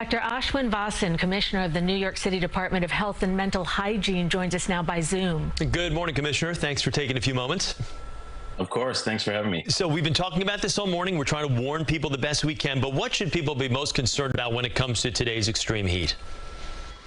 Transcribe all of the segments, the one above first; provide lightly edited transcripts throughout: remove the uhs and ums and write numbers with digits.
Dr. Ashwin Vasan, Commissioner of the New York City Department of Health and Mental Hygiene, joins us now by Zoom. Good morning, Commissioner. Thanks for taking a few moments. Of course. Thanks for having me. So we've been talking about this all morning. We're trying to warn people the best we can. But what should people be most concerned about when it comes to today's extreme heat?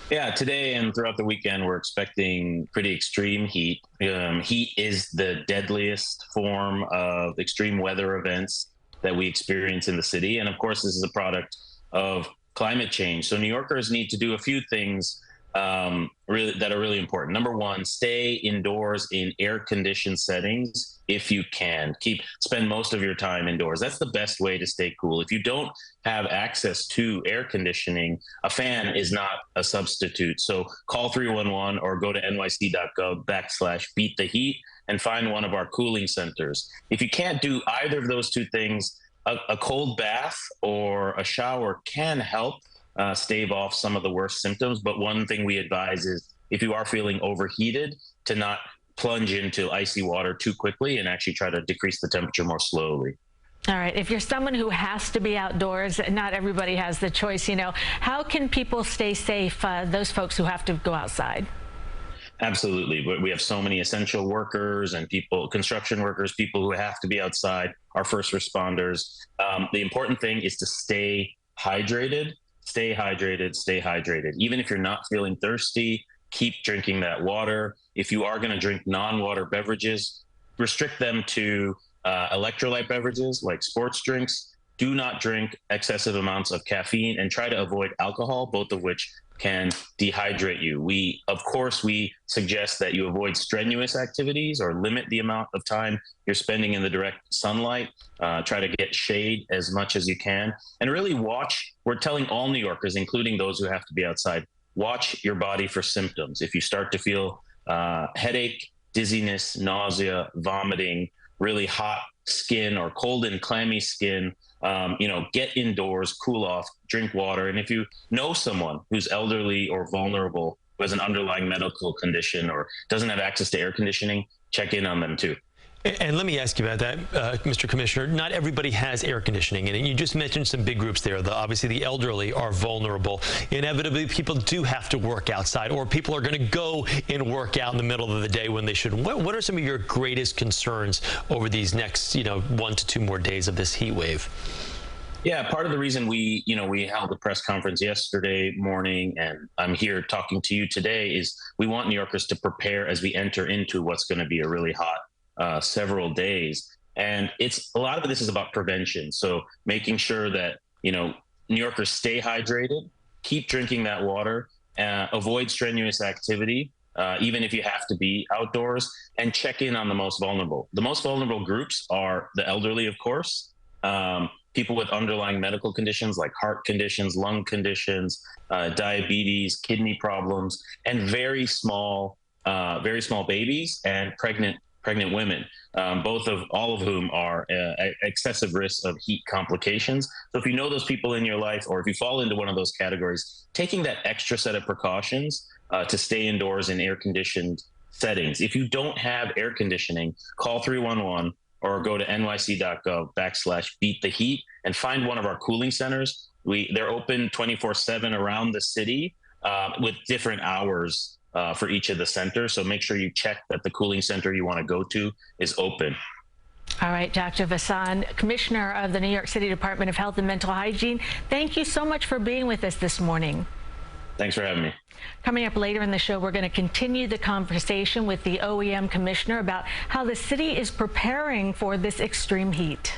Yeah, today and throughout the weekend, we're expecting pretty extreme heat. Heat is the deadliest form of extreme weather events that we experience in the city. And of course, this is a product of climate change. So New Yorkers need to do a few things that are really important. Number one, stay indoors in air-conditioned settings if you can. Spend most of your time indoors. That's the best way to stay cool. If you don't have access to air conditioning, a fan is not a substitute. So call 311 or go to nyc.gov/beattheheat and find one of our cooling centers. If you can't do either of those two things, a cold bath or a shower can help stave off some of the worst symptoms. But one thing we advise is if you are feeling overheated, to not plunge into icy water too quickly and actually try to decrease the temperature more slowly. All right. If you're someone who has to be outdoors, not everybody has the choice, how can people stay safe, those folks who have to go outside? Absolutely. But we have so many essential workers and construction workers, people who have to be outside, our first responders. The important thing is to stay hydrated, stay hydrated, stay hydrated. Even if you're not feeling thirsty, keep drinking that water. If you are going to drink non-water beverages, restrict them to electrolyte beverages like sports drinks. Do not drink excessive amounts of caffeine and try to avoid alcohol, both of which can dehydrate you. We suggest that you avoid strenuous activities or limit the amount of time you're spending in the direct sunlight. Try to get shade as much as you can. And really watch, we're telling all New Yorkers, including those who have to be outside, watch your body for symptoms. If you start to feel headache, dizziness, nausea, vomiting, really hot skin or cold and clammy skin, get indoors, cool off, drink water. And if you know someone who's elderly or vulnerable, who has an underlying medical condition or doesn't have access to air conditioning, check in on them too. And let me ask you about that, Mr. Commissioner. Not everybody has air conditioning, and you just mentioned some big groups there. Obviously, the elderly are vulnerable. Inevitably, people do have to work outside, or people are going to go and work out in the middle of the day when they shouldn't. What are some of your greatest concerns over these next, 1 to 2 more days of this heat wave? Yeah, part of the reason we held a press conference yesterday morning, and I'm here talking to you today, is we want New Yorkers to prepare as we enter into what's going to be a really hot several days. And a lot of this is about prevention. So making sure that, New Yorkers stay hydrated, keep drinking that water, avoid strenuous activity, even if you have to be outdoors, and check in on the most vulnerable. The most vulnerable groups are the elderly, of course, people with underlying medical conditions like heart conditions, lung conditions, diabetes, kidney problems, and very small babies and pregnant women, all of whom are excessive risk of heat complications. So if you know those people in your life, or if you fall into one of those categories, taking that extra set of precautions to stay indoors in air-conditioned settings. If you don't have air conditioning, call 311 or go to nyc.gov/beattheheat and find one of our cooling centers. They're open 24/7 around the city with different hours for each of the centers. So make sure you check that the cooling center you want to go to is open. All right, Dr. Vasan, Commissioner of the New York City Department of Health and Mental Hygiene, thank you so much for being with us this morning. Thanks for having me. Coming up later in the show, we're going to continue the conversation with the OEM Commissioner about how the city is preparing for this extreme heat.